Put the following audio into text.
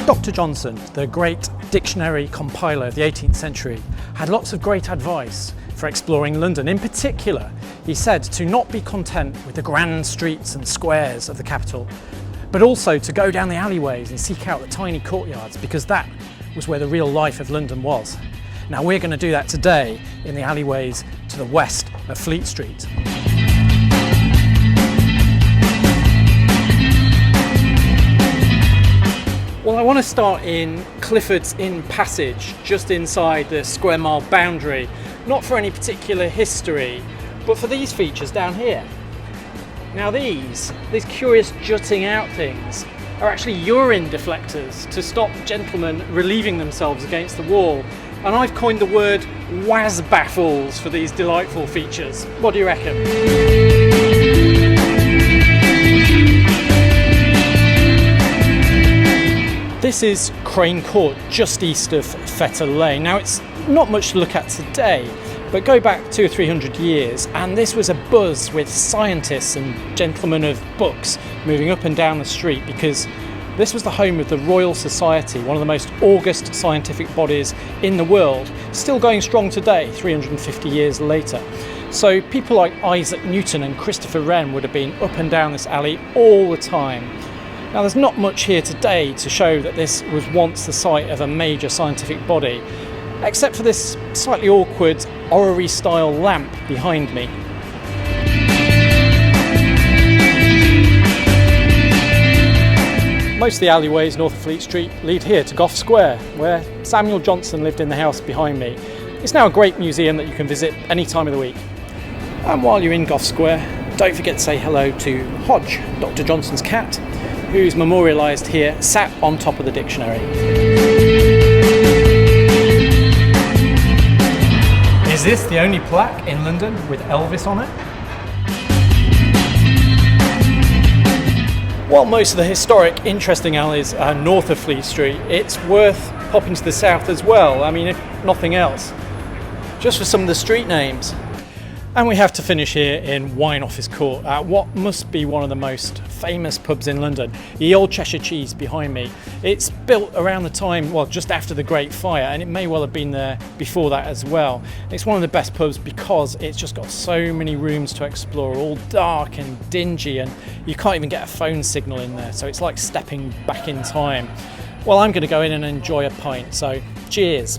Dr. Johnson, the great dictionary compiler of the 18th century, had lots of great advice for exploring London. In particular, he said to not be content with the grand streets and squares of the capital, but also to go down the alleyways and seek out the tiny courtyards, because that was where the real life of London was. Now we're going to do that today in the alleyways to the west of Fleet Street. Well, I want to start in Cliffords Inn Passage, just inside the square mile boundary, not for any particular history, but for these features down here. Now these curious jutting out things are actually urine deflectors to stop gentlemen relieving themselves against the wall. And I've coined the word "waz baffles" for these delightful features. What do you reckon? This is Crane Court, just east of Fetter Lane. Now it's not much to look at today, but go back 200 or 300 years and this was a buzz with scientists and gentlemen of books moving up and down the street, because this was the home of the Royal Society, one of the most august scientific bodies in the world, still going strong today, 350 years later. So people like Isaac Newton and Christopher Wren would have been up and down this alley all the time. Now there's not much here today to show that this was once the site of a major scientific body, except for this slightly awkward orrery style lamp behind me. Most of the alleyways north of Fleet Street lead here to Goff Square, where Samuel Johnson lived in the house behind me. It's now a great museum that you can visit any time of the week. And while you're in Goff Square, don't forget to say hello to Hodge, Dr. Johnson's cat, who's memorialised here, sat on top of the dictionary. Is this the only plaque in London with Elvis on it? While most of the historic, interesting alleys are north of Fleet Street, it's worth popping to the south as well. I mean, if nothing else, just for some of the street names. And we have to finish here in Wine Office Court at what must be one of the most famous pubs in London, the Old Cheshire Cheese behind me. It's built around the time, well, just after the Great Fire, and it may well have been there before that as well. It's one of the best pubs because it's just got so many rooms to explore, all dark and dingy, and you can't even get a phone signal in there, so it's like stepping back in time. Well, I'm going to go in and enjoy a pint, so cheers.